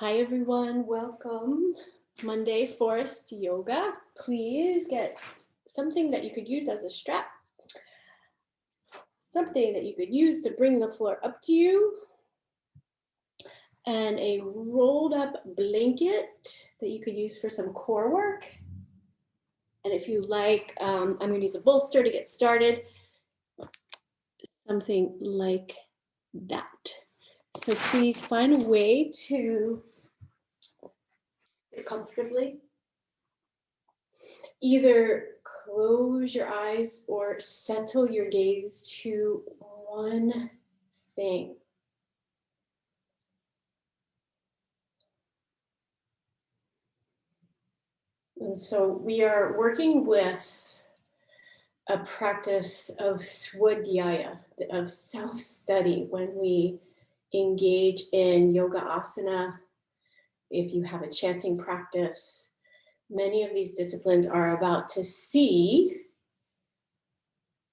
Hi everyone, welcome. Monday Forrest Yoga. Please get something that you could use as a strap, something that you could use to bring the floor up to you, and a rolled up blanket that you could use for some core work. And if you like, I'm going to use a bolster to get started, something like that. So please find a way to sit comfortably. Either close your eyes or settle your gaze to one thing. And so we are working with a practice of swadhyaya, of self-study when we engage in yoga asana. If you have a chanting practice, many of these disciplines are about to see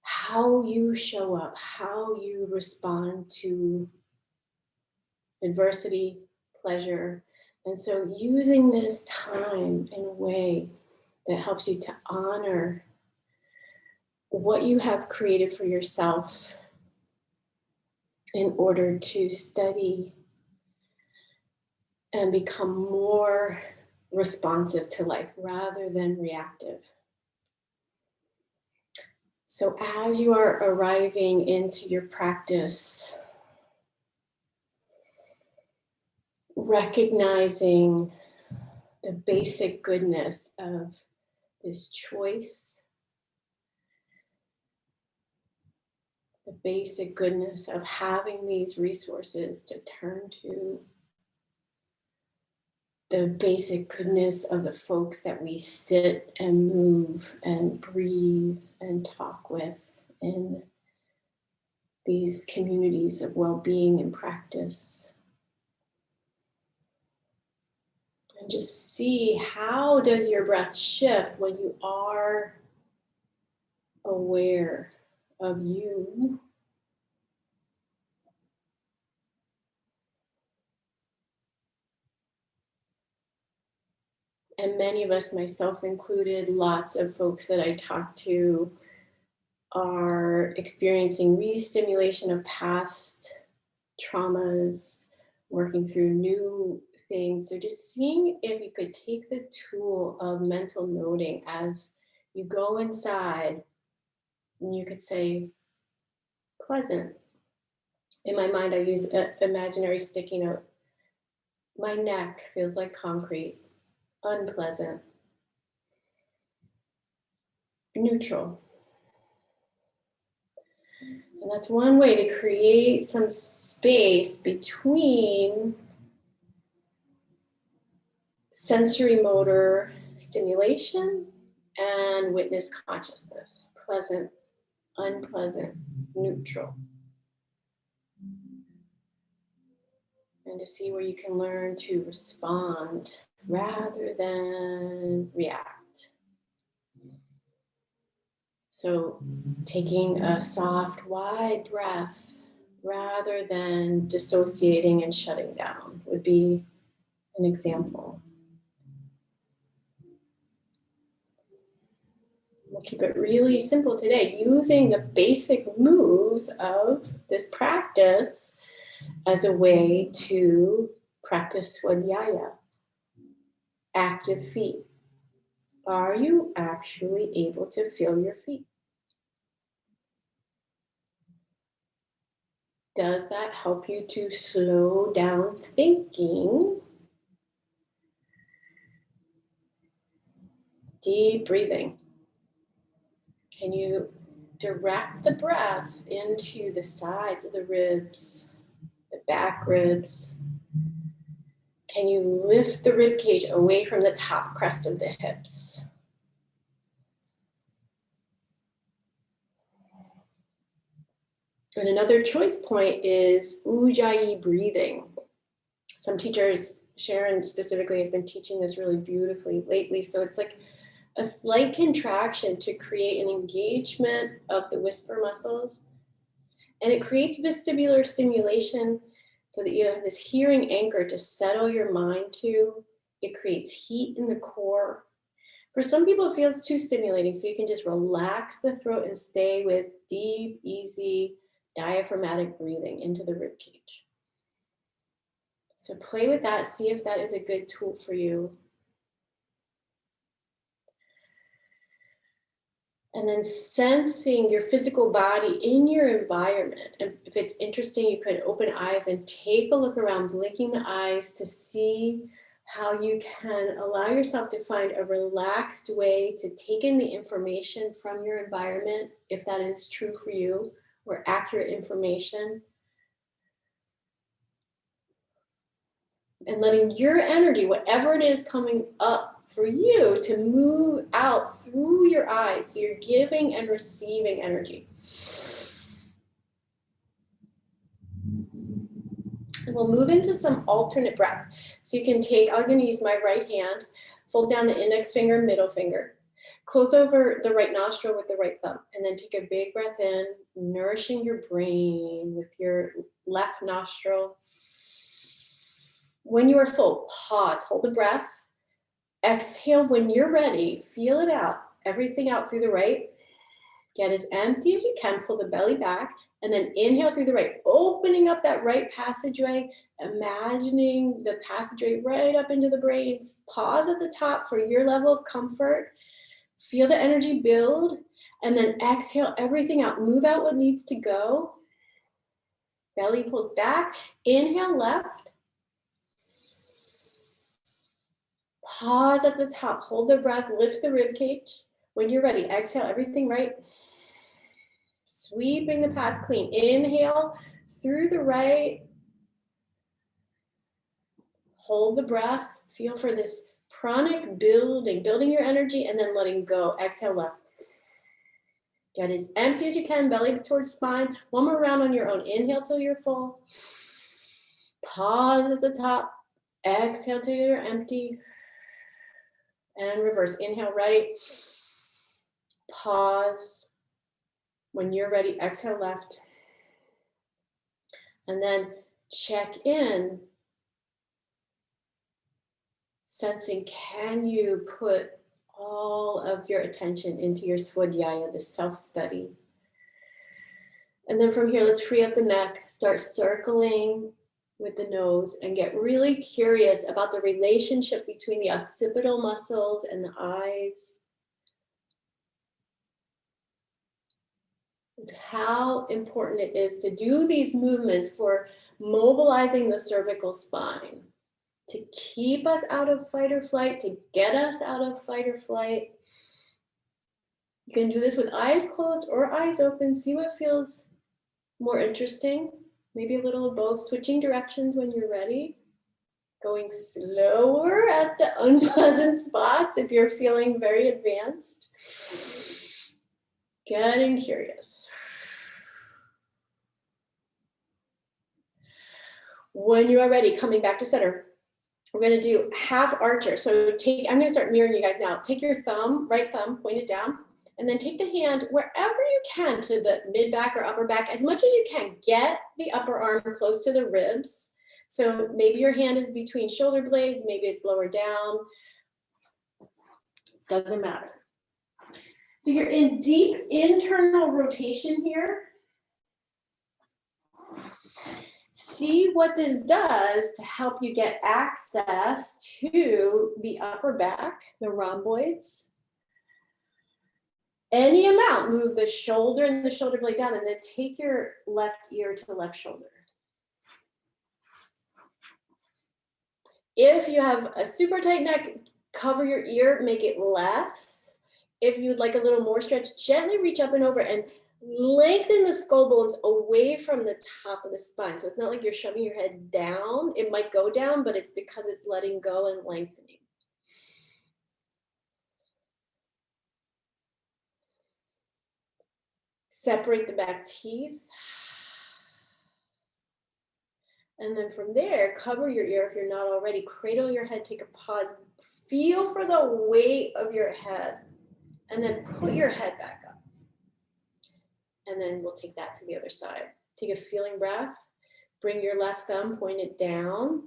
how you show up, how you respond to adversity, pleasure. And so using this time in a way that helps you to honor what you have created for yourself in order to study and become more responsive to life rather than reactive. So as you are arriving into your practice, recognizing the basic goodness of this choice, the basic goodness of having these resources to turn to, the basic goodness of the folks that we sit and move and breathe and talk with in these communities of well-being and practice. And just see, how does your breath shift when you are aware of you? And many of us, myself included, lots of folks that I talk to are experiencing re-stimulation of past traumas, working through new things. So just seeing if you could take the tool of mental noting as you go inside, and you could say, pleasant. In my mind, I use an imaginary sticky note. My neck feels like concrete. Unpleasant. Neutral. And that's one way to create some space between sensory motor stimulation and witness consciousness. Pleasant, unpleasant, neutral. And to see where you can learn to respond rather than react. So taking a soft, wide breath rather than dissociating and shutting down would be an example. We'll keep it really simple today, using the basic moves of this practice as a way to practice swadhyaya. Active feet. Are you actually able to feel your feet? Does that help you to slow down thinking? Deep breathing. Can you direct the breath into the sides of the ribs, the back ribs? Can you lift the rib cage away from the top crest of the hips? And another choice point is ujjayi breathing. Some teachers, Sharon specifically, has been teaching this really beautifully lately. So it's like a slight contraction to create an engagement of the whisper muscles. And it creates vestibular stimulation so that you have this hearing anchor to settle your mind to. It creates heat in the core. For some people, it feels too stimulating, so you can just relax the throat and stay with deep, easy, diaphragmatic breathing into the rib cage. So play with that, see if that is a good tool for you. And then sensing your physical body in your environment. And if it's interesting, you could open eyes and take a look around, blinking the eyes to see how you can allow yourself to find a relaxed way to take in the information from your environment, if that is true for you, or accurate information. And letting your energy, whatever it is coming up for you, to move out through your eyes. So you're giving and receiving energy. And we'll move into some alternate breath. So you can take, I'm going to use my right hand, fold down the index finger, middle finger, close over the right nostril with the right thumb, and then take a big breath in, nourishing your brain with your left nostril. When you are full, pause, hold the breath. Exhale when you're ready, feel it out, everything out through the right. Get as empty as you can, pull the belly back, and then inhale through the right, opening up that right passageway, imagining the passageway right up into the brain. Pause at the top for your level of comfort. Feel the energy build, and then exhale everything out. Move out what needs to go. Belly pulls back, inhale left. Pause at the top, hold the breath, lift the rib cage. When you're ready, exhale everything right. Sweeping the path clean. Inhale through the right. Hold the breath. Feel for this pranic building your energy, and then letting go. Exhale left. Get as empty as you can, belly towards spine. One more round on your own. Inhale till you're full. Pause at the top. Exhale till you're empty. And reverse. Inhale right. Pause. When you're ready, exhale left. And then check in, sensing, can you put all of your attention into your swadhyaya, the self-study? And then from here, let's free up the neck, start circling with the nose, and get really curious about the relationship between the occipital muscles and the eyes. How important it is to do these movements for mobilizing the cervical spine, to keep us out of fight or flight, to get us out of fight or flight. You can do this with eyes closed or eyes open. See what feels more interesting. Maybe a little of both. Switching directions when you're ready. Going slower at the unpleasant spots if you're feeling very advanced. Getting curious. When you are ready, coming back to center, we're going to do half archer. So I'm going to start mirroring you guys now. Take your thumb, right thumb, point it down, and then take the hand wherever you can to the mid back or upper back, as much as you can. Get the upper arm close to the ribs. So maybe your hand is between shoulder blades, maybe it's lower down. Doesn't matter. So you're in deep internal rotation here. See what this does to help you get access to the upper back, the rhomboids. Any amount, move the shoulder and the shoulder blade down, and then take your left ear to the left shoulder. If you have a super tight neck, cover your ear, make it less. If you'd like a little more stretch, gently reach up and over and lengthen the skull bones away from the top of the spine. So it's not like you're shoving your head down. It might go down, but it's because it's letting go and lengthening. Separate the back teeth. And then from there, cover your ear if you're not already. Cradle your head, take a pause. Feel for the weight of your head. And then put your head back up. And then we'll take that to the other side. Take a feeling breath. Bring your left thumb pointed down,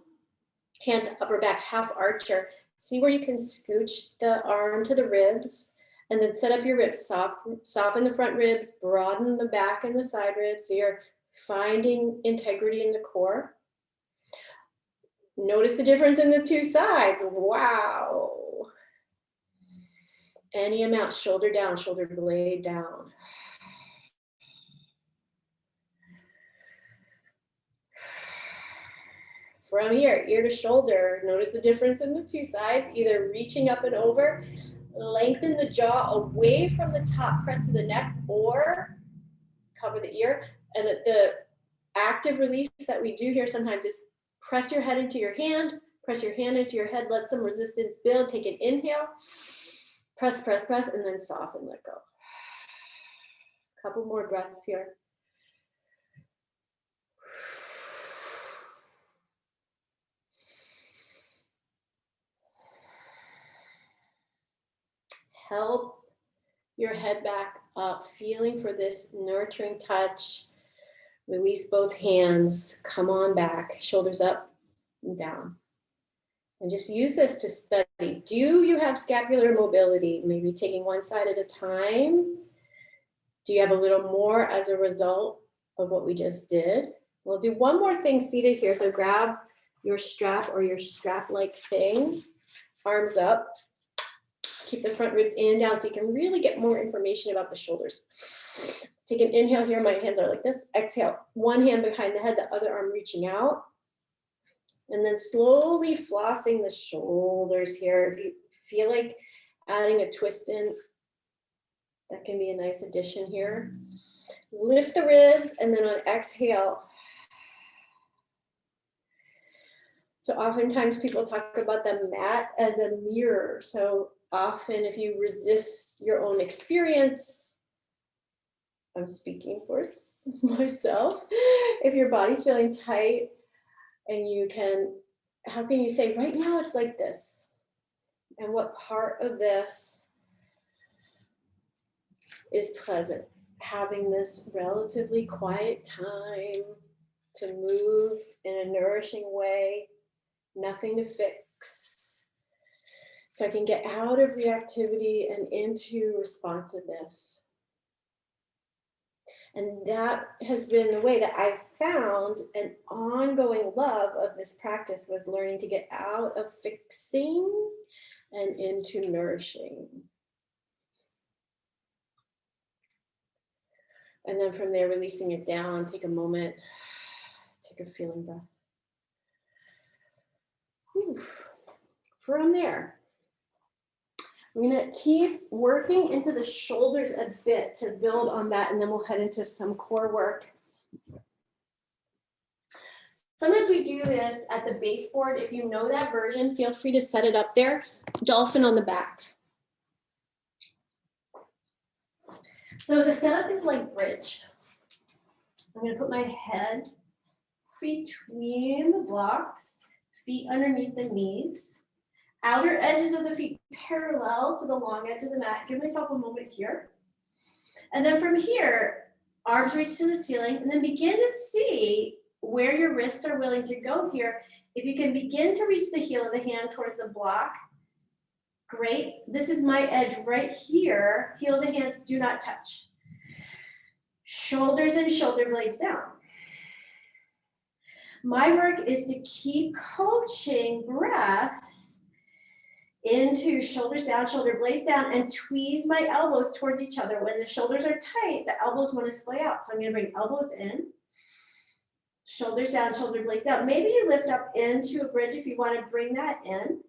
hand to upper back, half archer. See where you can scooch the arm to the ribs, and then set up your ribs. Soften the front ribs, broaden the back and the side ribs. So you're finding integrity in the core. Notice the difference in the two sides. Wow. Any amount, shoulder down, shoulder blade down. From here, ear to shoulder, notice the difference in the two sides, either reaching up and over, lengthen the jaw away from the top crest of the neck, or cover the ear. And the active release that we do here sometimes is press your head into your hand, press your hand into your head, let some resistance build, take an inhale, press, press, press, and then soften, let go. Couple more breaths here. Help your head back up, feeling for this nurturing touch. Release both hands, come on back, shoulders up and down. And just use this to study. Do you have scapular mobility? Maybe taking one side at a time. Do you have a little more as a result of what we just did? We'll do one more thing seated here. So grab your strap or your strap-like thing, arms up. Keep the front ribs in and down so you can really get more information about the shoulders. Take an inhale here. My hands are like this. Exhale. One hand behind the head, the other arm reaching out. And then slowly flossing the shoulders here. If you feel like adding a twist in, that can be a nice addition here. Lift the ribs, and then on exhale. So oftentimes people talk about the mat as a mirror. So often if you resist your own experience, I'm speaking for myself, if your body's feeling tight and you can, how can you say, right now it's like this? And what part of this is pleasant? Having this relatively quiet time to move in a nourishing way, nothing to fix. So I can get out of reactivity and into responsiveness. And that has been the way that I've found an ongoing love of this practice, was learning to get out of fixing and into nourishing. And then from there, releasing it down, take a moment, take a feeling breath. Whew. From there, I'm gonna keep working into the shoulders a bit to build on that, and then we'll head into some core work. Sometimes we do this at the baseboard. If you know that version, feel free to set it up there. Dolphin on the back. So the setup is like bridge. I'm gonna put my head between the blocks, feet underneath the knees. Outer edges of the feet parallel to the long edge of the mat. Give myself a moment here. And then from here, arms reach to the ceiling, and then begin to see where your wrists are willing to go here. If you can begin to reach the heel of the hand towards the block, great. This is my edge right here. Heel of the hands do not touch. Shoulders and shoulder blades down. My work is to keep coaching breath into shoulders down, shoulder blades down, and tweeze my elbows towards each other. When the shoulders are tight, the elbows want to splay out. So I'm going to bring elbows in, shoulders down, shoulder blades down. Maybe you lift up into a bridge if you want to bring that in.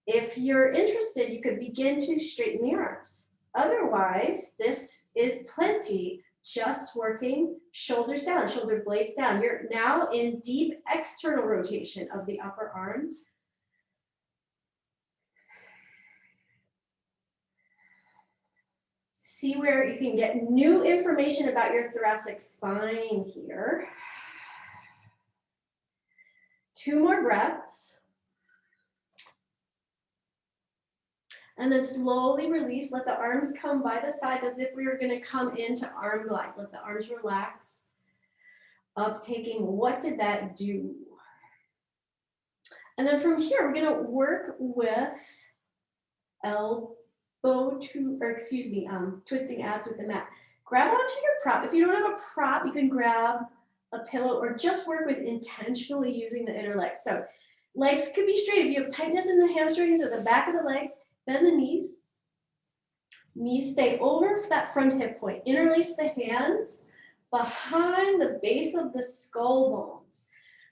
If you're interested, you could begin to straighten the arms. Otherwise, this is plenty. Just working shoulders down, shoulder blades down. You're now in deep external rotation of the upper arms. See where you can get new information about your thoracic spine here. 2 more breaths. And then slowly release, let the arms come by the sides as if we were going to come into arm glides. Let the arms relax. Uptaking, what did that do? And then from here, we're gonna work with twisting abs with the mat. Grab onto your prop. If you don't have a prop, you can grab a pillow or just work with intentionally using the inner legs. So legs could be straight. If you have tightness in the hamstrings or the back of the legs, bend the knees. Knees stay over that front hip point. Interlace the hands behind the base of the skull bones.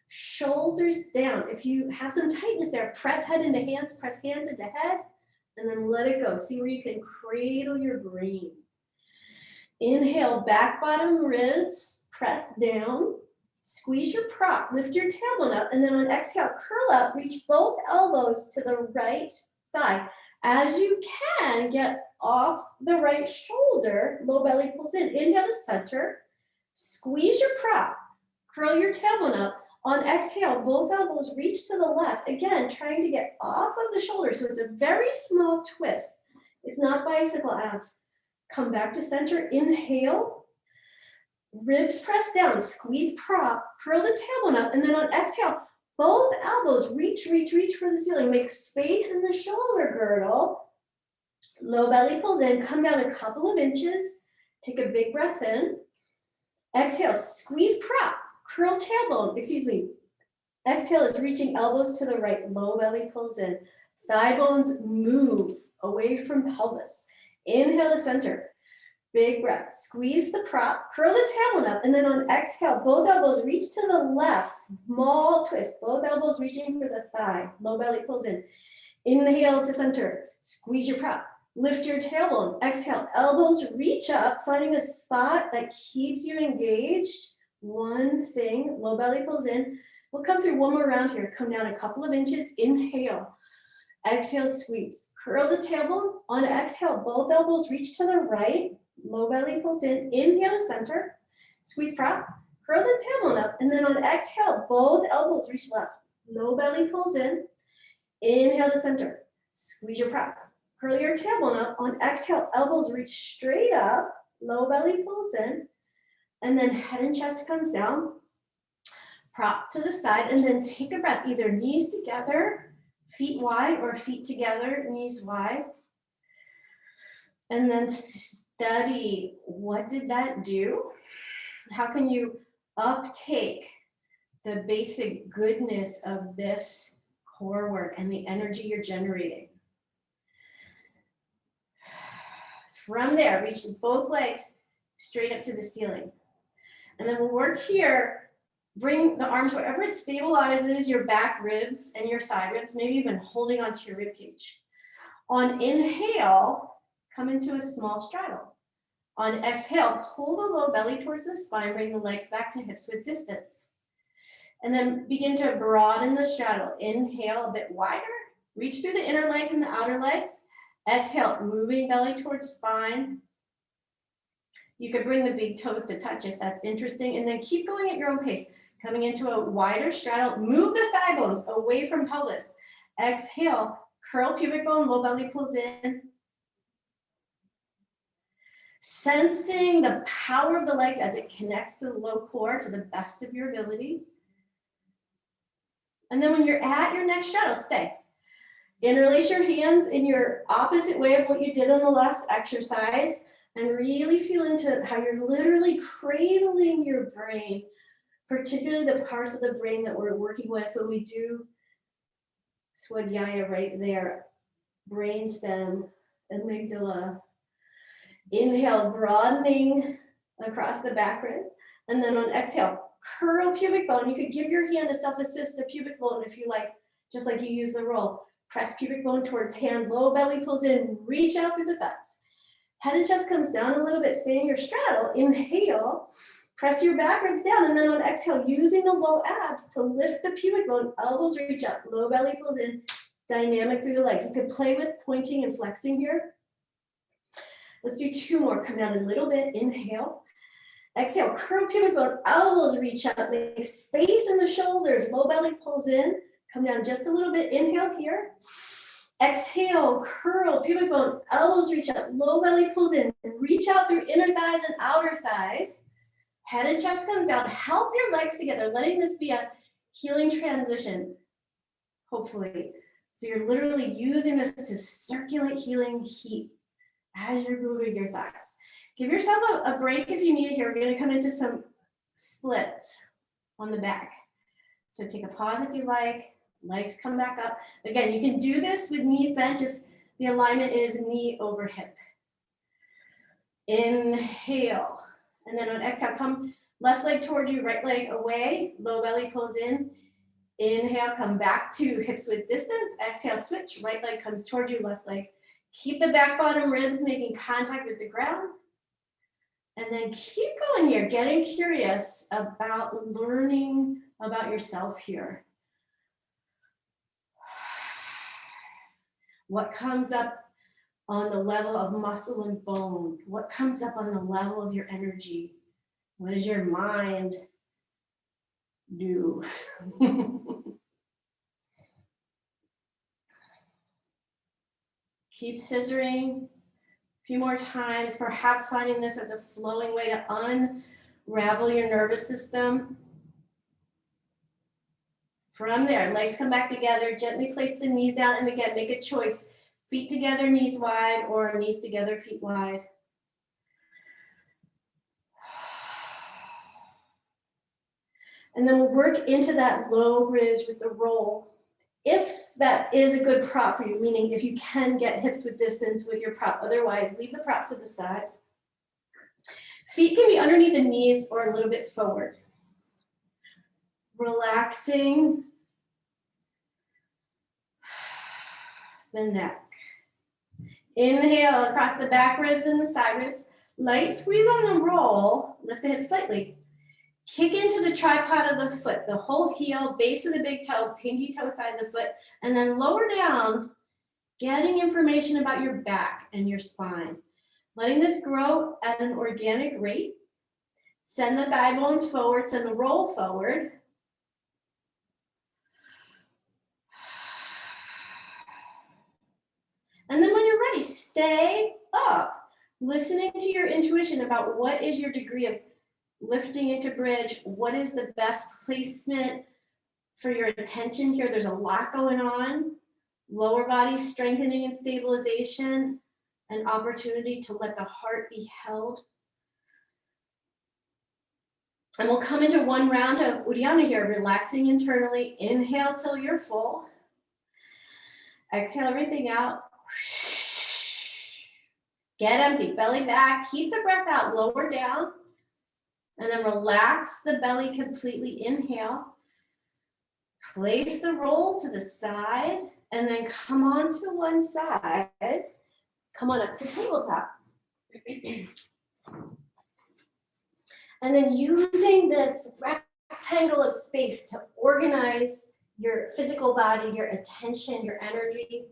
Shoulders down. If you have some tightness there, press head into hands, press hands into head, and then let it go. See where you can cradle your brain. Inhale, back bottom ribs, press down. Squeeze your prop, lift your tailbone up, and then on exhale, curl up, reach both elbows to the right thigh. As you can, get off the right shoulder, low belly pulls in. Inhale to center, squeeze your prop, curl your tailbone up. On exhale, both elbows reach to the left. Again, trying to get off of the shoulder. So it's a very small twist. It's not bicycle abs. Come back to center, inhale. Ribs press down, squeeze prop, curl the tailbone up, and then on exhale, both elbows reach for the ceiling. Make space in the shoulder girdle. Low belly pulls in, come down a couple of inches. Take a big breath in. Exhale, squeeze prop, curl tailbone, Exhale is reaching elbows to the right, low belly pulls in. Thigh bones move away from pelvis. Inhale to center. Big breath, squeeze the prop, curl the tailbone up, and then on exhale, both elbows reach to the left, small twist, both elbows reaching for the thigh, low belly pulls in. Inhale to center, squeeze your prop, lift your tailbone, exhale, elbows reach up, finding a spot that keeps you engaged. One thing, low belly pulls in. We'll come through one more round here, come down a couple of inches, inhale, exhale, squeeze, curl the tailbone, on exhale, both elbows reach to the right, low belly pulls in, inhale to center, squeeze prop, curl the tailbone up, and then on exhale, both elbows reach left, low belly pulls in, inhale to center, squeeze your prop, curl your tailbone up, on exhale, elbows reach straight up, low belly pulls in, and then head and chest comes down, prop to the side, and then take a breath, either knees together, feet wide, or feet together, knees wide, and then study, what did that do? How can you uptake the basic goodness of this core work and the energy you're generating? From there, reach both legs straight up to the ceiling. And then we'll work here, bring the arms wherever it stabilizes your back ribs and your side ribs, maybe even holding onto your rib cage. On inhale, come into a small straddle. On exhale, pull the low belly towards the spine, bring the legs back to hips with distance. And then begin to broaden the straddle. Inhale a bit wider, reach through the inner legs and the outer legs. Exhale, moving belly towards spine. You could bring the big toes to touch if that's interesting, and then keep going at your own pace. Coming into a wider straddle, move the thigh bones away from pelvis. Exhale, curl pubic bone, low belly pulls in. Sensing the power of the legs as it connects to the low core to the best of your ability. And then when you're at your next straddle, stay. Interlace your hands in your opposite way of what you did on the last exercise, and really feel into how you're literally cradling your brain, particularly the parts of the brain that we're working with when we do Swadhyaya right there, brainstem, amygdala. Inhale, broadening across the back ribs, and then on exhale, curl pubic bone. You could give your hand a self-assist to pubic bone if you like, just like you use the roll. Press pubic bone towards hand, low belly pulls in, reach out through the thighs. Head and chest comes down a little bit, stay in your straddle. Inhale, press your back ribs down, and then on exhale, using the low abs to lift the pubic bone, elbows reach up, low belly pulls in, dynamic through the legs. You could play with pointing and flexing here. Let's do two more. Come down a little bit, inhale. Exhale, curl pubic bone, elbows reach up, make space in the shoulders, low belly pulls in, come down just a little bit, inhale here. Exhale, curl pubic bone, elbows reach up, low belly pulls in, reach out through inner thighs and outer thighs. Head and chest comes down. Help your legs together, letting this be a healing transition, hopefully. So you're literally using this to circulate healing heat as you're moving your thighs. Give yourself a break if you need it here. We're gonna come into some splits on the back. So take a pause if you like, legs come back up. Again, you can do this with knees bent, just the alignment is knee over hip. Inhale, and then on exhale, come left leg toward you, right leg away, low belly pulls in. Inhale, come back to hips width distance. Exhale, switch, right leg comes toward you, left leg. Keep the back bottom ribs making contact with the ground. And then keep going here, getting curious about learning about yourself here. What comes up on the level of muscle and bone? What comes up on the level of your energy? What does your mind do? Keep scissoring a few more times, perhaps finding this as a flowing way to unravel your nervous system. From there, legs come back together, gently place the knees down, and again, make a choice. Feet together, knees wide, or knees together, feet wide. And then we'll work into that low bridge with the roll. If that is a good prop for you, meaning if you can get hips width distance with your prop, otherwise leave the prop to the side. Feet can be underneath the knees or a little bit forward. Relaxing the neck. Inhale across the back ribs and the side ribs. Light squeeze on the roll, lift the hips slightly. Kick into the tripod of the foot, the whole heel, base of the big toe, pinky toe side of the foot, and then lower down, getting information about your back and your spine. Letting this grow at an organic rate. Send the thigh bones forward, send the roll forward. And then when you're ready, stay up, listening to your intuition about what is your degree of lifting into bridge, what is the best placement for your attention here. There's a lot going on. Lower body strengthening and stabilization, an opportunity to let the heart be held. And we'll come into one round of Uddiyana here, relaxing internally. Inhale till you're full. Exhale everything out. Get empty, belly back, keep the breath out, lower down. And then relax the belly completely. Inhale. Place the roll to the side and then come on to one side. Come on up to tabletop. And then using this rectangle of space to organize your physical body, your attention, your energy.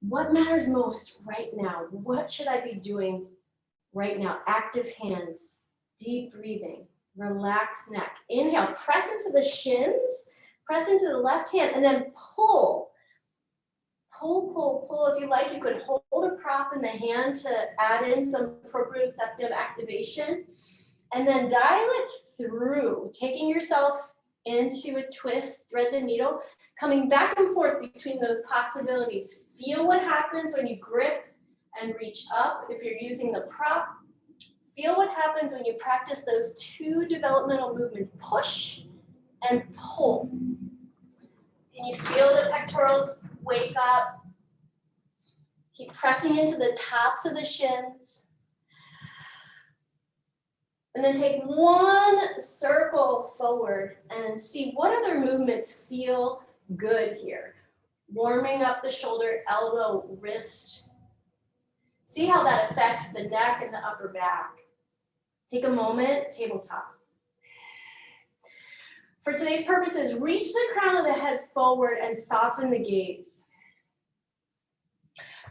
What matters most right now? What should I be doing right now? Active hands, deep breathing, relaxed neck. Inhale, press into the shins, press into the left hand, and then pull. Pull, pull, pull. If you like, you could hold a prop in the hand to add in some proprioceptive activation. And then dial it through, taking yourself into a twist, thread the needle, coming back and forth between those possibilities. Feel what happens when you grip and reach up. If you're using the prop, feel what happens when you practice those two developmental movements, push and pull. And you feel the pectorals wake up. Keep pressing into the tops of the shins. And then take one circle forward and see what other movements feel good here. Warming up the shoulder, elbow, wrist. See how that affects the neck and the upper back. Take a moment, tabletop. For today's purposes, reach the crown of the head forward and soften the gaze.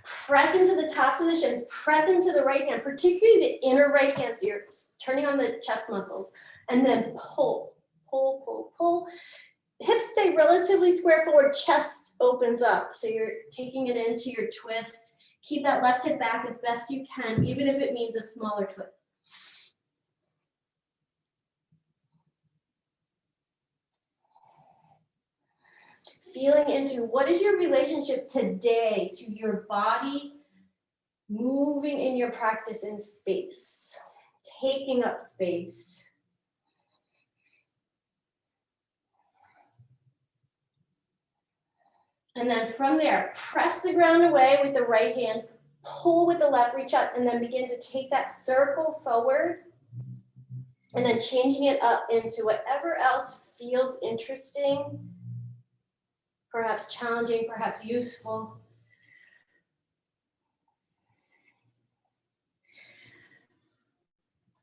Press into the tops of the shins, press into the right hand, particularly the inner right hand, so you're turning on the chest muscles, and then pull, pull, pull, pull. Hips stay relatively square forward, chest opens up, so you're taking it into your twist. Keep that left hip back as best you can, even if it means a smaller twist. feeling into what is your relationship today to your body moving in your practice in space, taking up space. And then from there, press the ground away with the right hand, pull with the left, reach up, and then begin to take that circle forward, and then changing it up into whatever else feels interesting, perhaps challenging, perhaps useful.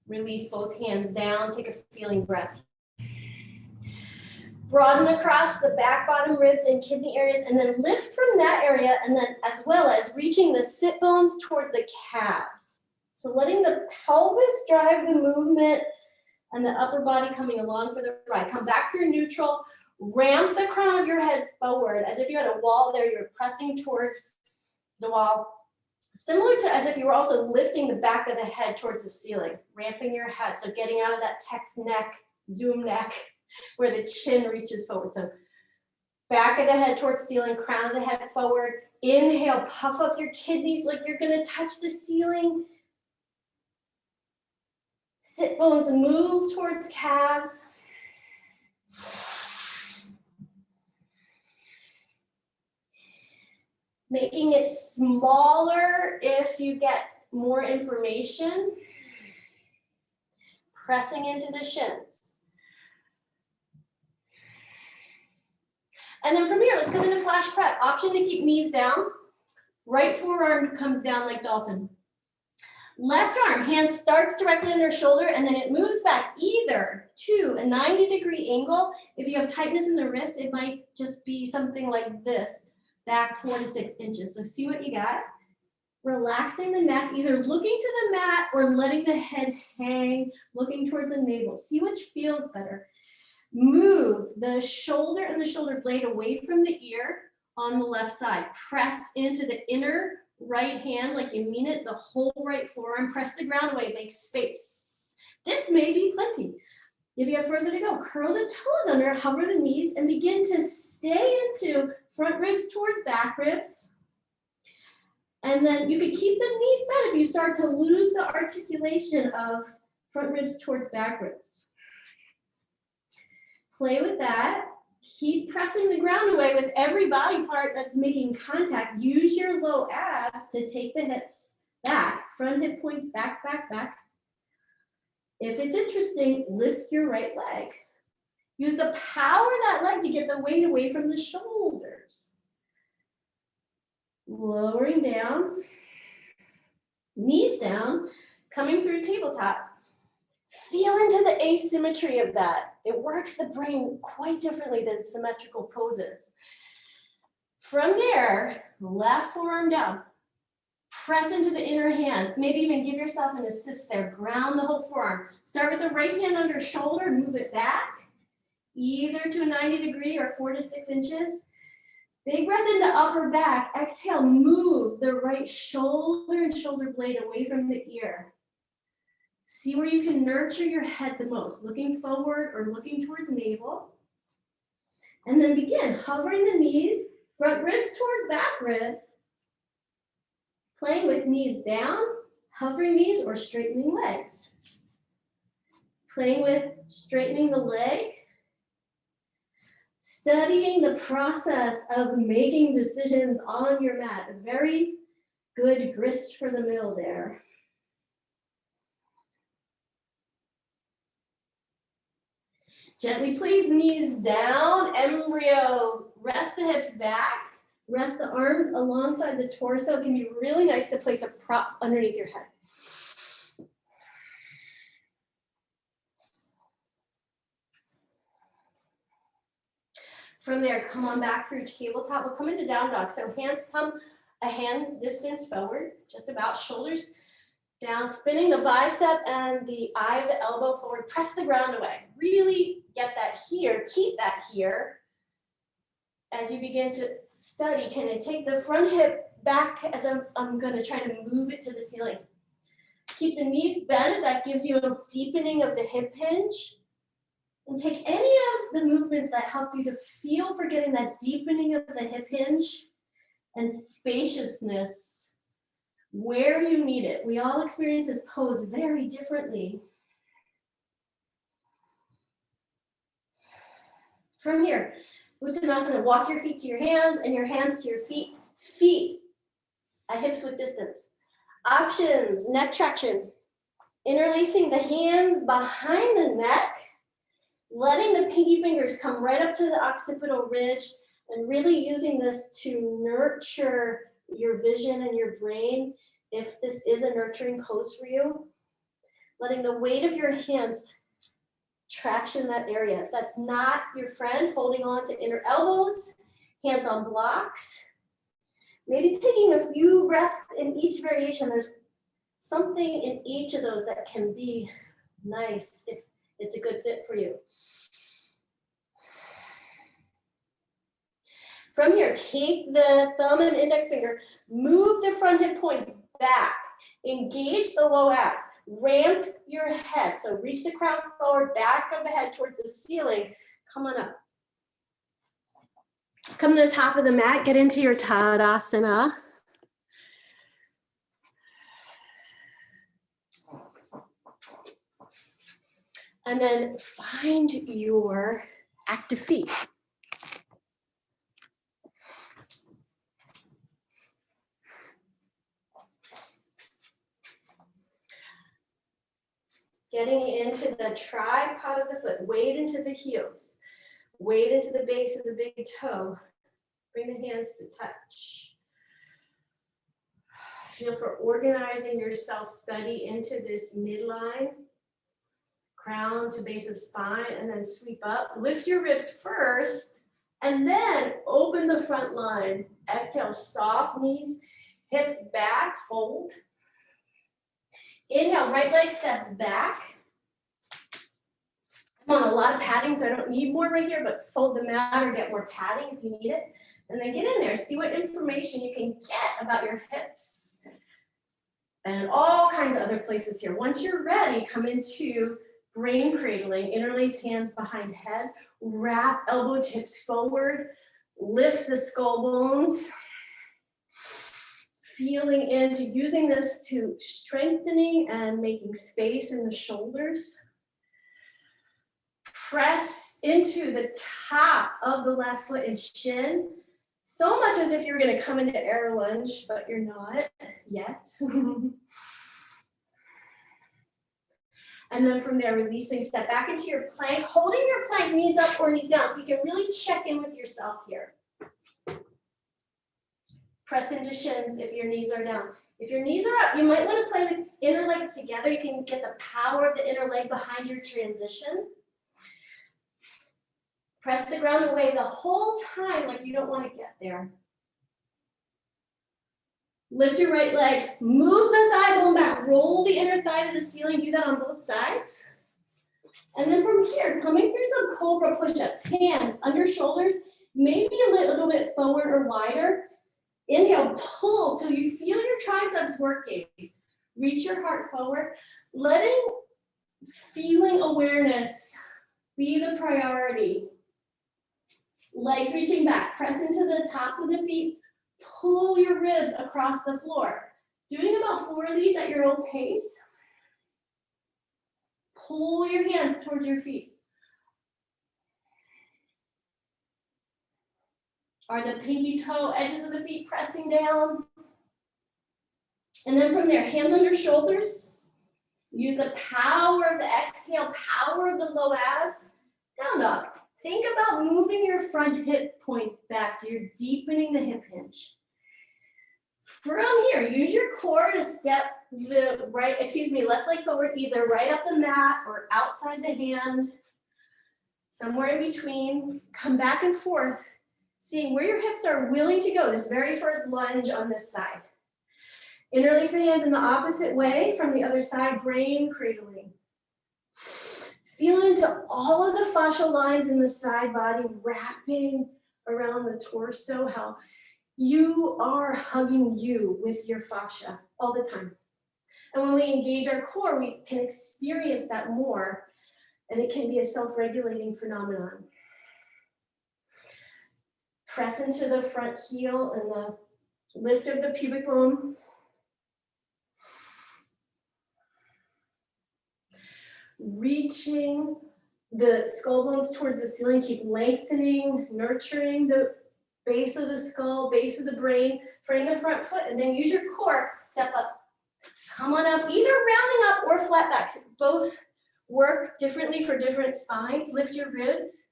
Release both hands down, take a feeling breath. Broaden across the back, bottom, ribs, and kidney areas, and then lift from that area, and then as well as reaching the sit bones towards the calves. So letting the pelvis drive the movement and the upper body coming along for the ride. Come back through neutral, ramp the crown of your head forward as if you had a wall there, you're pressing towards the wall. Similar to as if you were also lifting the back of the head towards the ceiling, ramping your head, so getting out of that text neck, zoom neck, where the chin reaches forward. So back of the head towards the ceiling, crown of the head forward. Inhale, puff up your kidneys like you're gonna touch the ceiling. Sit bones move towards calves. Making it smaller if you get more information. Pressing into the shins. And then from here, let's come into flash prep. Option to keep knees down. Right forearm comes down like dolphin. Left arm, hand starts directly under shoulder, and then it moves back either to a 90-degree angle. If you have tightness in the wrist, it might just be something like this, back 4 to 6 inches. So see what you got. Relaxing the neck, either looking to the mat or letting the head hang, looking towards the navel. See which feels better. Move the shoulder and the shoulder blade away from the ear on the left side. Press into the inner right hand like you mean it, the whole right forearm. Press the ground away, make space. This may be plenty. If you have further to go, curl the toes under, hover the knees, and begin to stay into front ribs towards back ribs. And then you could keep the knees bent if you start to lose the articulation of front ribs towards back ribs. Play with that. Keep pressing the ground away with every body part that's making contact. Use your low abs to take the hips back. Front hip points back, back, back. If it's interesting, lift your right leg. Use the power of that leg to get the weight away from the shoulders. Lowering down, knees down, coming through tabletop. Feel into the asymmetry of that. It works the brain quite differently than symmetrical poses. From there, left forearm down. Press into the inner hand. Maybe even give yourself an assist there. Ground the whole forearm. Start with the right hand under shoulder, move it back, either to a 90-degree or 4 to 6 inches. Big breath into upper back. Exhale, move the right shoulder and shoulder blade away from the ear. See where you can nurture your head the most, looking forward or looking towards navel. And then begin hovering the knees, front ribs towards back ribs. Playing with knees down, hovering knees, or straightening legs. Playing with straightening the leg. Studying the process of making decisions on your mat. A very good grist for the middle there. Gently place knees down, embryo. Rest the hips back. Rest the arms alongside the torso. It can be really nice to place a prop underneath your head. From there, come on back through tabletop. We'll come into down dog. So hands come a hand distance forward, just about, shoulders down, spinning the bicep and the eye of the elbow forward. Press the ground away. Really get that here, keep that here. As you begin to study, can I take the front hip back as I'm going to try to move it to the ceiling. Keep the knees bent if that gives you a deepening of the hip hinge. And take any of the movements that help you to feel for getting that deepening of the hip hinge and spaciousness where you need it. We all experience this pose very differently. From here, Uttanasana, walk your feet to your hands and your hands to your feet. Feet at hips width distance. Options, neck traction. Interlacing the hands behind the neck, letting the pinky fingers come right up to the occipital ridge and really using this to nurture your vision and your brain if this is a nurturing pose for you. Letting the weight of your hands traction that area. If that's not your friend, holding on to inner elbows, hands on blocks. Maybe taking a few breaths in each variation. There's something in each of those that can be nice if it's a good fit for you. From here, take the thumb and index finger, move the front hip points back, engage the low abs, ramp your head. So reach the crown forward, back of the head towards the ceiling. Come on up. Come to the top of the mat, get into your Tadasana. And then find your active feet. Getting into the tripod of the foot, weight into the heels, weight into the base of the big toe. Bring the hands to touch. Feel for organizing yourself steady into this midline, crown to base of spine, and then sweep up. Lift your ribs first, and then open the front line. Exhale, soft knees, hips back, fold. Inhale, right leg steps back. I'm on a lot of padding, so I don't need more right here, but fold the mat or get more padding if you need it. And then get in there, see what information you can get about your hips. And all kinds of other places here. Once you're ready, come into brain cradling, interlace hands behind head, wrap elbow tips forward, lift the skull bones. Feeling into using this to strengthening and making space in the shoulders. Press into the top of the left foot and shin, so much as if you're going to come into air lunge, but you're not yet. And then from there, releasing, step back into your plank, holding your plank knees up or knees down, so you can really check in with yourself here. Press into shins if your knees are down. If your knees are up, you might want to play with inner legs together. You can get the power of the inner leg behind your transition. Press the ground away the whole time like you don't want to get there. Lift your right leg, move the thigh bone back, roll the inner thigh to the ceiling, do that on both sides. And then from here, coming through some cobra push-ups, hands under shoulders, maybe a little bit forward or wider. Inhale, pull till you feel your triceps working. Reach your heart forward, feeling awareness be the priority. Legs reaching back, press into the tops of the feet, pull your ribs across the floor. Doing about 4 of these at your own pace. Pull your hands towards your feet. Are the pinky toe edges of the feet pressing down? And then from there, hands under shoulders. Use the power of the exhale, power of the low abs. Down dog. Think about moving your front hip points back so you're deepening the hip hinge. From here, use your core to step the left leg forward, either right up the mat or outside the hand, somewhere in between. Come back and forth, seeing where your hips are willing to go, this very first lunge on this side. Interlace the hands in the opposite way from the other side, brain cradling. Feel into all of the fascial lines in the side body, wrapping around the torso, how you are hugging you with your fascia all the time. And when we engage our core, we can experience that more. and it can be a self-regulating phenomenon. Press into the front heel and the lift of the pubic bone. Reaching the skull bones towards the ceiling, keep lengthening, nurturing the base of the skull, base of the brain, frame the front foot, and then use your core, step up. Come on up, either rounding up or flat back. Both work differently for different spines. Lift your ribs,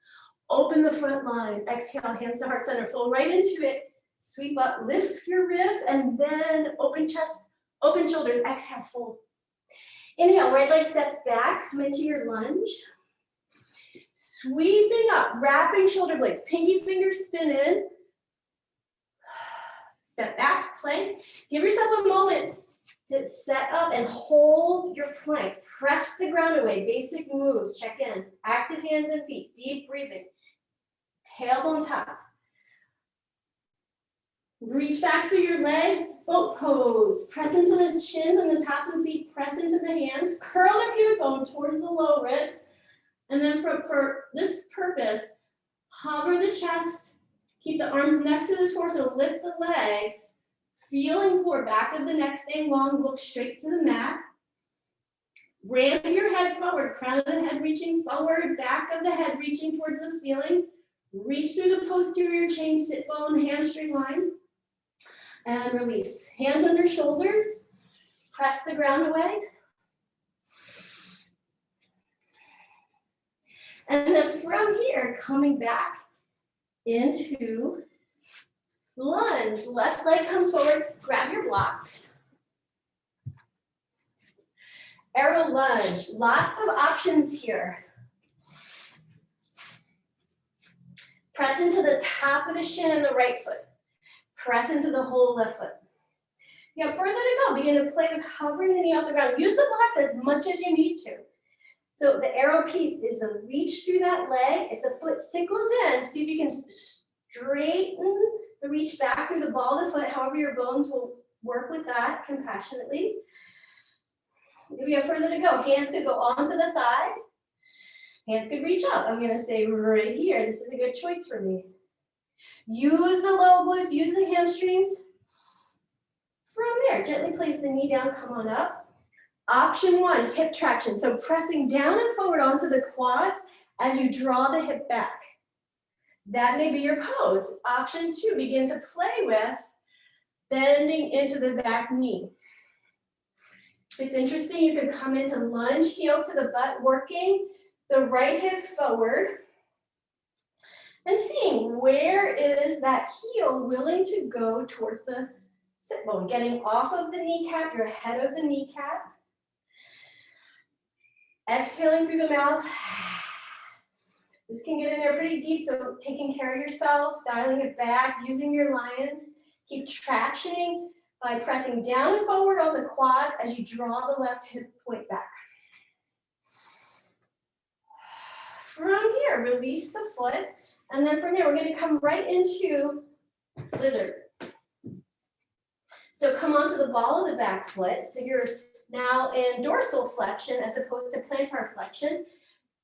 open the front line. Exhale, hands to heart center, flow right into it. Sweep up, lift your ribs, and then open chest, open shoulders. Exhale, fold. Inhale, right leg steps back, come into your lunge. Sweeping up, wrapping shoulder blades, pinky fingers spin in. Step back, plank. Give yourself a moment to set up and hold your plank. Press the ground away, basic moves, check in. Active hands and feet, deep breathing. Tailbone top. Reach back through your legs, boat pose. Press into the shins and the tops of the feet, press into the hands. Curl the pubic bone towards the low ribs. And then for this purpose, hover the chest, keep the arms next to the torso, lift the legs, feeling forward, back of the neck staying long, look straight to the mat. Ram your head forward, crown of the head reaching forward, back of the head reaching towards the ceiling. Reach through the posterior chain, sit bone, hamstring line. And release. Hands under shoulders, press the ground away. And then from here, coming back into lunge. Left leg comes forward, grab your blocks. Arrow lunge, lots of options here. Press into the top of the shin and the right foot. Press into the whole left foot. You have further to go. Begin to play with hovering the knee off the ground. Use the blocks as much as you need to. So the arrow piece is to reach through that leg. If the foot sickles in, see if you can straighten the reach back through the ball of the foot. However your bones will work with that compassionately. If you have further to go, hands could go onto the thigh. Hands could reach up. I'm going to stay right here. This is a good choice for me. Use the low glutes, use the hamstrings. From there, gently place the knee down, come on up. Option one, hip traction. So pressing down and forward onto the quads as you draw the hip back. That may be your pose. Option two, begin to play with bending into the back knee. If it's interesting, you could come into lunge, heel to the butt, working the right hip forward and seeing where is that heel willing to go towards the sit bone, getting off of the kneecap, you're ahead of the kneecap. Exhaling through the mouth. This can get in there pretty deep, so taking care of yourself, dialing it back, using your lions. Keep tractioning by pressing down and forward on the quads as you draw the left hip point back. From here, release the foot, and then from there, we're going to come right into lizard. So come onto the ball of the back foot. So you're now in dorsal flexion as opposed to plantar flexion.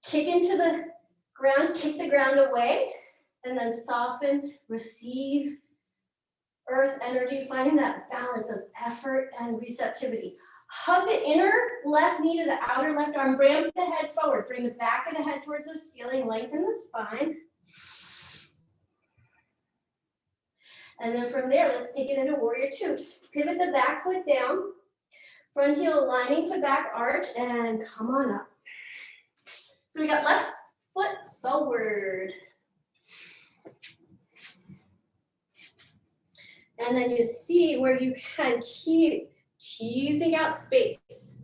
Kick into the ground, kick the ground away, and then soften, receive earth energy, finding that balance of effort and receptivity. Hug the inner left knee to the outer left arm, bring the head forward, bring the back of the head towards the ceiling, lengthen the spine. And then from there, let's take it into warrior two. Pivot the back foot down, front heel aligning to back arch, and come on up. So we got left foot forward. And then you see where you can keep teasing out space,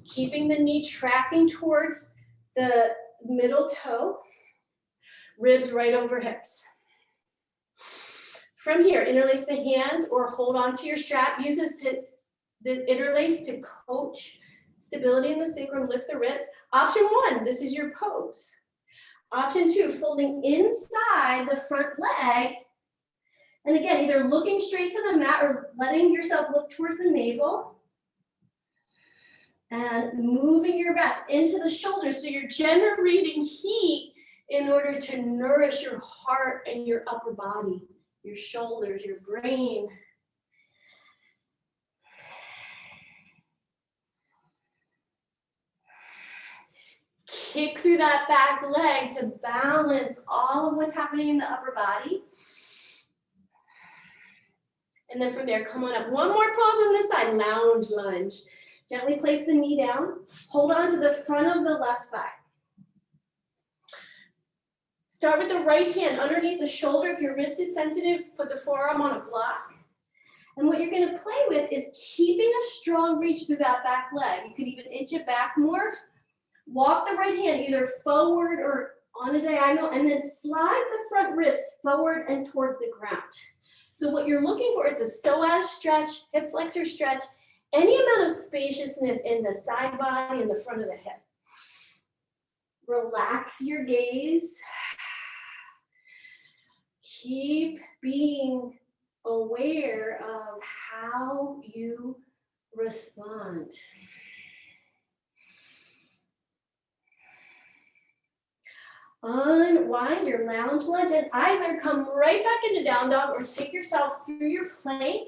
keeping the knee tracking towards the middle toe, ribs right over hips. From here, interlace the hands or hold onto your strap. Use this to the interlace to coach stability in the sacrum, lift the ribs. Option one, this is your pose. Option two, folding inside the front leg. And again, either looking straight to the mat or letting yourself look towards the navel. And moving your breath into the shoulders. So you're generating heat in order to nourish your heart and your upper body, your shoulders, your brain. Kick through that back leg to balance all of what's happening in the upper body. And then from there, come on up. One more pose on this side, lounge lunge. Gently place the knee down. Hold on to the front of the left thigh. Start with the right hand underneath the shoulder. If your wrist is sensitive, put the forearm on a block. And what you're going to play with is keeping a strong reach through that back leg. You could even inch it back more. Walk the right hand either forward or on a diagonal, and then slide the front ribs forward and towards the ground. So what you're looking for is a psoas stretch, hip flexor stretch, any amount of spaciousness in the side body and the front of the hip. Relax your gaze. Keep being aware of how you respond. Unwind your lounge lunge and either come right back into down dog or take yourself through your plank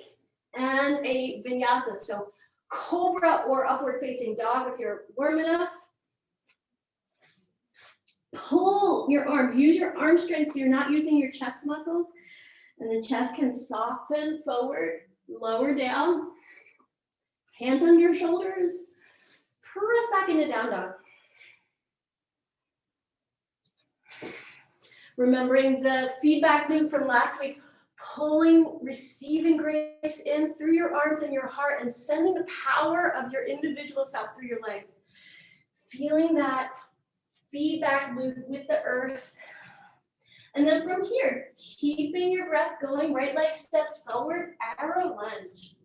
and a vinyasa. So cobra or upward facing dog if you're warm enough. Pull your arm, use your arm strength so you're not using your chest muscles, and the chest can soften forward, lower down, hands on your shoulders, press back into down dog. Remembering the feedback loop from last week, pulling, receiving grace in through your arms and your heart and sending the power of your individual self through your legs. Feeling that feedback loop with the earth. And then from here, keeping your breath going, right leg steps forward, arrow lunge.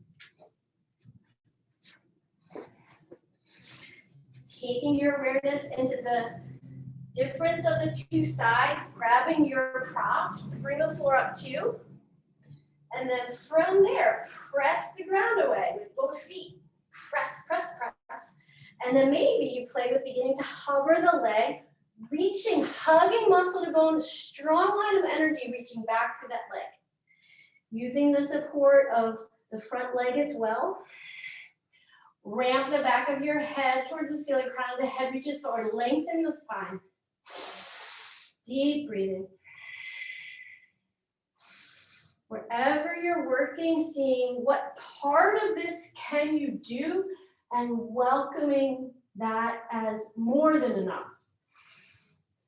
Taking your awareness into the difference of the two sides, grabbing your props to bring the floor up too. And then from there, press the ground away with both feet. Press, press, press. And then maybe you play with beginning to hover the leg, reaching, hugging muscle to bone, strong line of energy reaching back for that leg. Using the support of the front leg as well. Ramp the back of your head towards the ceiling, crown of the head reaches forward, lengthen the spine. Deep breathing. Wherever you're working, seeing what part of this can you do and welcoming that as more than enough.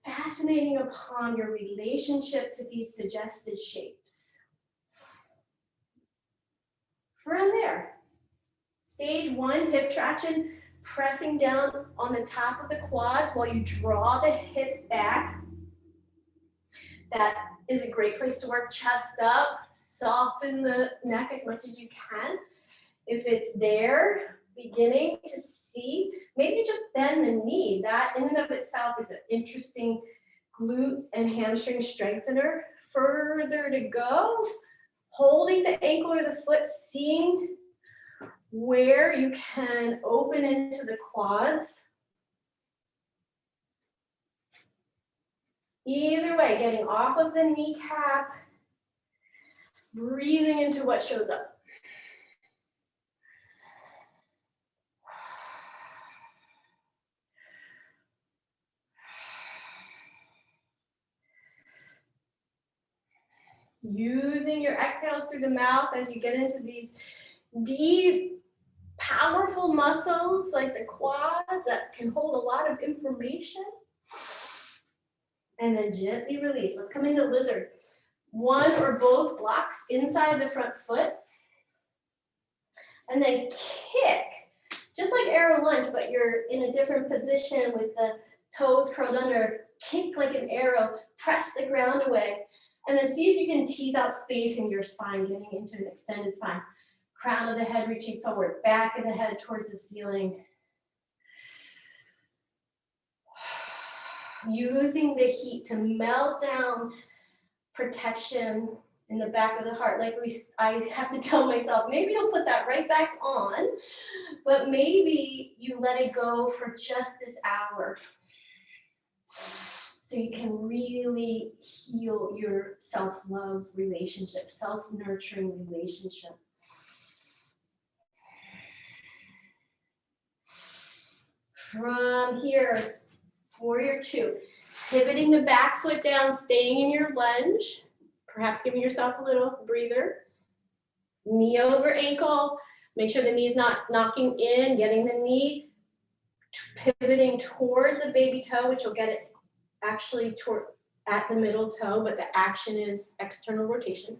Fascinating upon your relationship to these suggested shapes. From there, stage one, hip traction, pressing down on the top of the quads while you draw the hip back. That is a great place to work chest up, soften the neck as much as you can. If it's there, beginning to see, maybe just bend the knee. That in and of itself is an interesting glute and hamstring strengthener. Further to go, holding the ankle or the foot, seeing where you can open into the quads. Either way, getting off of the kneecap, breathing into what shows up. Using your exhales through the mouth as you get into these deep, powerful muscles like the quads that can hold a lot of information. And then gently release. Let's come into lizard. One or both blocks inside the front foot. And then kick, just like arrow lunge, but you're in a different position with the toes curled under. Kick like an arrow, press the ground away. And then see if you can tease out space in your spine, getting into an extended spine. Crown of the head reaching forward, back of the head towards the ceiling. Using the heat to melt down protection in the back of the heart. Like I have to tell myself, maybe don't put that right back on, but maybe you let it go for just this hour. So you can really heal your self-love relationship, self-nurturing relationship. From here, warrior two, pivoting the back foot down, staying in your lunge, perhaps giving yourself a little breather. Knee over ankle, make sure the knee's not knocking in, getting the knee pivoting towards the baby toe, which will get it actually toward at the middle toe, but the action is external rotation.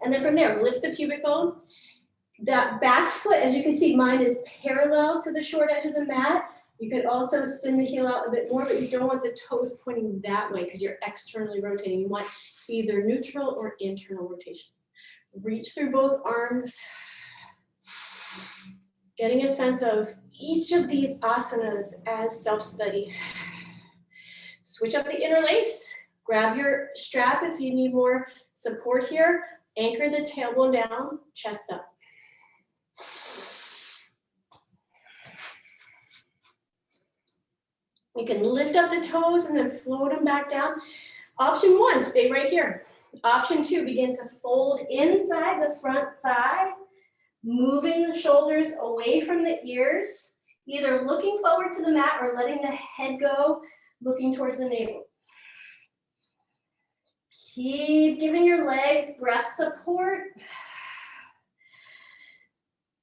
And then from there, lift the pubic bone. That back foot, as you can see, mine is parallel to the short edge of the mat. You could also spin the heel out a bit more, but you don't want the toes pointing that way because you're externally rotating. You want either neutral or internal rotation. Reach through both arms, getting a sense of each of these asanas as self-study. Switch up the interlace, grab your strap if you need more support here, anchor the tailbone down, chest up. You can lift up the toes and then float them back down. Option one, stay right here. Option two, begin to fold inside the front thigh, moving the shoulders away from the ears, either looking forward to the mat or letting the head go, looking towards the navel. Keep giving your legs breath support.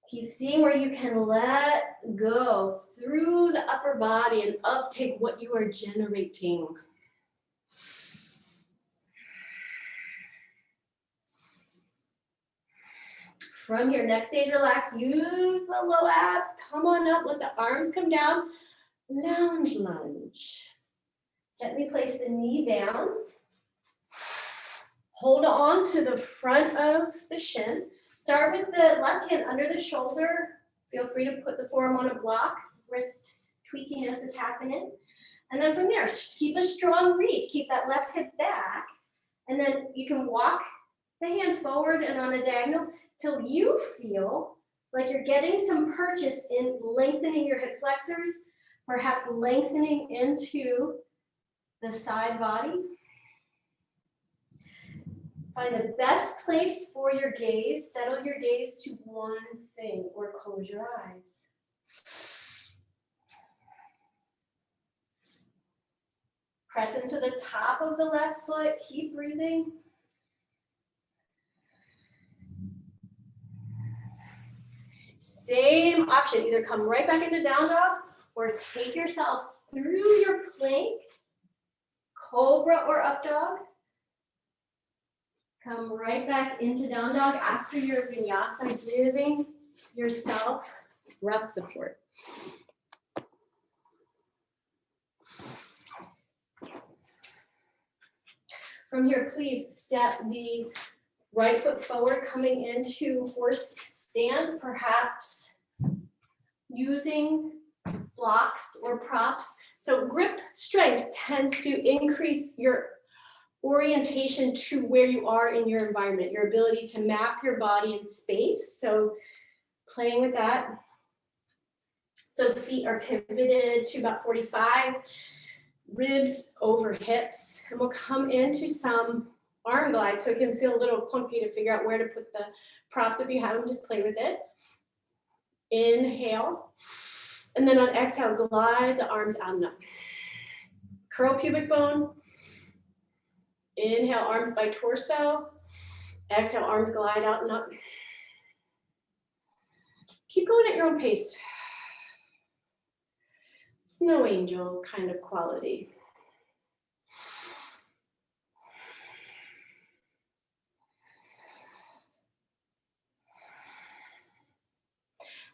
Keep seeing where you can let go through the upper body and uptake what you are generating. From your next stage, relax. Use the low abs. Come on up. Let the arms come down. Lounge lunge. Gently place the knee down. Hold on to the front of the shin. Start with the left hand under the shoulder. Feel free to put the forearm on a block. Wrist tweakiness is happening. And then from there, keep a strong reach. Keep that left hip back. And then you can walk the hand forward and on a diagonal till you feel like you're getting some purchase in lengthening your hip flexors, perhaps lengthening into the side body. Find the best place for your gaze. Settle your gaze to one thing or close your eyes. Press into the top of the left foot. Keep breathing. Same option. Either come right back into down dog or take yourself through your plank, cobra or up dog. Come right back into down dog after your vinyasa, giving yourself breath support. From here, please step the right foot forward, coming into horse stance, perhaps using blocks or props. So grip strength tends to increase your orientation to where you are in your environment, your ability to map your body in space. So playing with that. So feet are pivoted to about 45, ribs over hips, and we'll come into some arm glide, so it can feel a little clunky to figure out where to put the props. If you have them, just play with it. Inhale, and then on exhale, glide the arms out and up. Curl pubic bone. Inhale, arms by torso. Exhale, arms glide out and up. Keep going at your own pace. Snow angel kind of quality.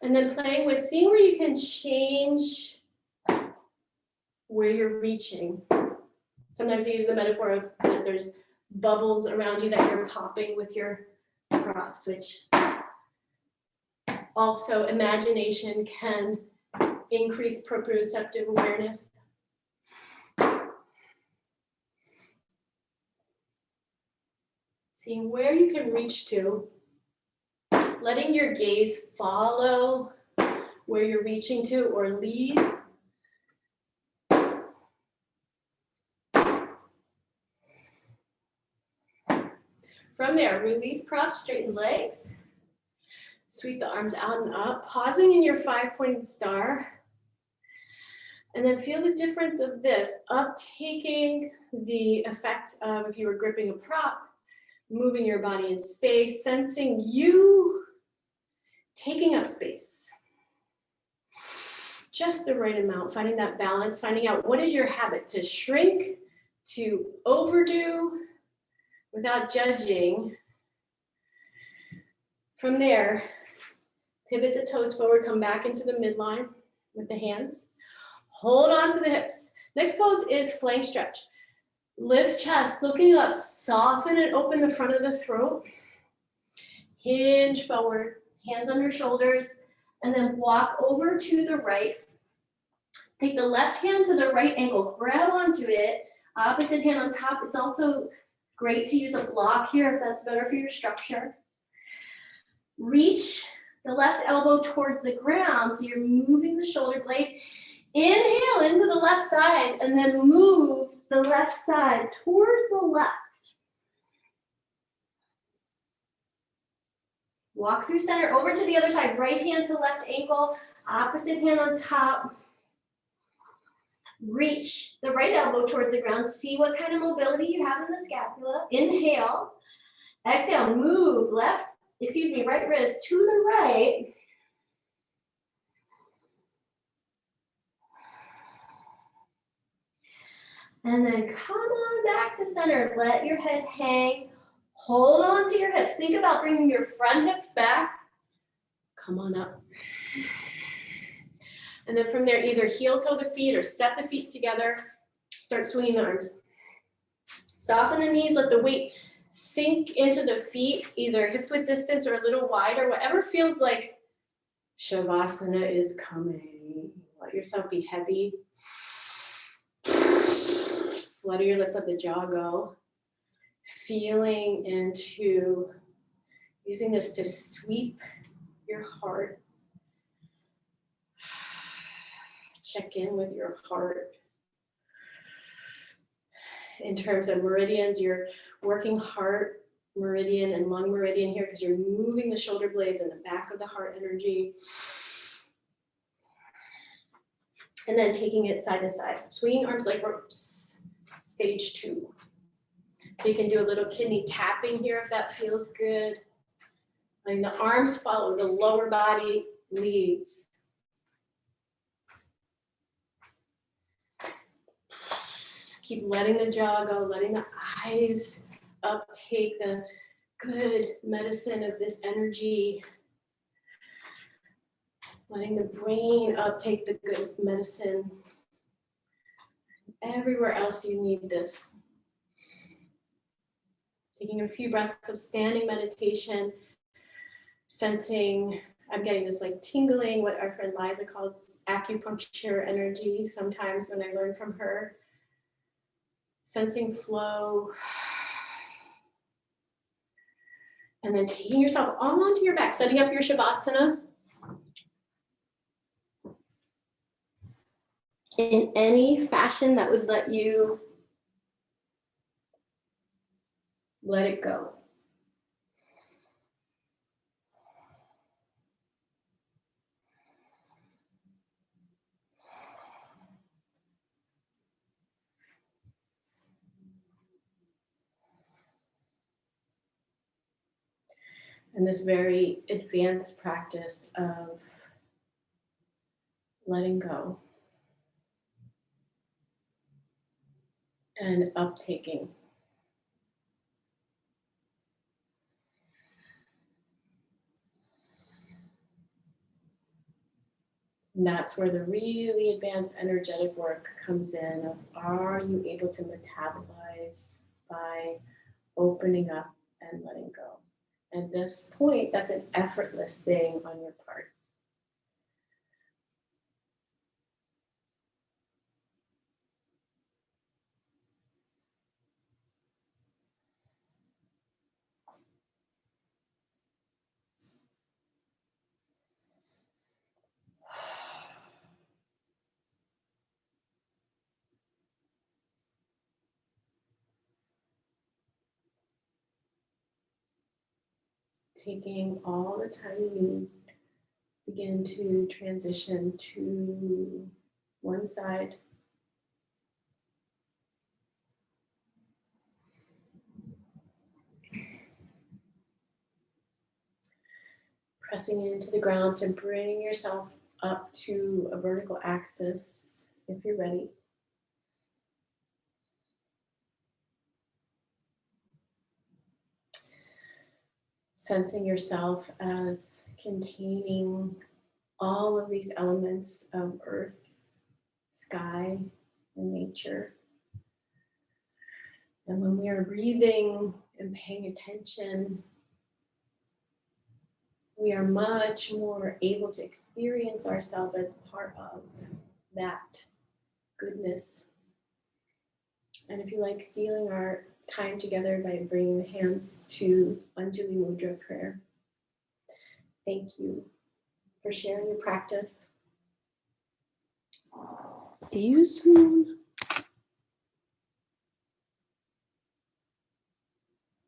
And then playing with seeing where you can change where you're reaching. Sometimes you use the metaphor of that there's bubbles around you that you're popping with your props, which also imagination can increase proprioceptive awareness. Seeing where you can reach to, letting your gaze follow where you're reaching to or lead. From there, release props, straighten legs. Sweep the arms out and up, pausing in your 5-pointed star. And then feel the difference of this, uptaking the effects of if you were gripping a prop, moving your body in space, sensing you taking up space. Just the right amount, finding that balance, finding out what is your habit to shrink, to overdo, without judging. From there, pivot the toes forward, come back into the midline with the hands. Hold on to the hips. Next pose is flank stretch. Lift chest, looking up, soften and open the front of the throat. Hinge forward, hands under shoulders, and then walk over to the right. Take the left hand to the right ankle, grab onto it, opposite hand on top. It's also great to use a block here if that's better for your structure. Reach the left elbow towards the ground, so you're moving the shoulder blade. Inhale into the left side, and then move the left side towards the left. Walk through center, over to the other side. Right hand to left ankle, opposite hand on top. Reach the right elbow toward the ground. See what kind of mobility you have in the scapula. Inhale. Exhale, move right ribs to the right. And then come on back to center. Let your head hang. Hold on to your hips. Think about bringing your front hips back. Come on up. And then from there, either heel toe the feet or step the feet together. Start swinging the arms. Soften the knees. Let the weight sink into the feet, either hips width distance or a little wider, whatever feels like Shavasana is coming. Let yourself be heavy. Flutter your lips, let the jaw go. Feeling into using this to sweep your heart. Check in with your heart. In terms of meridians, you're working heart meridian and lung meridian here because you're moving the shoulder blades and the back of the heart energy. And then taking it side to side. Swinging arms like ropes. Stage 2. So you can do a little kidney tapping here if that feels good. And the arms follow, the lower body leads. Keep letting the jaw go, letting the eyes uptake the good medicine of this energy. Letting the brain uptake the good medicine. Everywhere else you need this. Taking a few breaths of standing meditation, sensing, I'm getting this like tingling, what our friend Liza calls acupuncture energy sometimes when I learn from her. Sensing flow. And then taking yourself onto your back, setting up your Shavasana. In any fashion that would let you let it go. And this very advanced practice of letting go and uptaking. And that's where the really advanced energetic work comes in of, are you able to metabolize by opening up and letting go? At this point, that's an effortless thing on your part. taking all the time you need, begin to transition to one side. Pressing into the ground to bring yourself up to a vertical axis if you're ready. Sensing yourself as containing all of these elements of earth, sky, and nature. And when we are breathing and paying attention, we are much more able to experience ourselves as part of that goodness. And if you like, sealing our time together by bringing the hands to Anjali Mudra prayer. Thank you for sharing your practice. See you soon.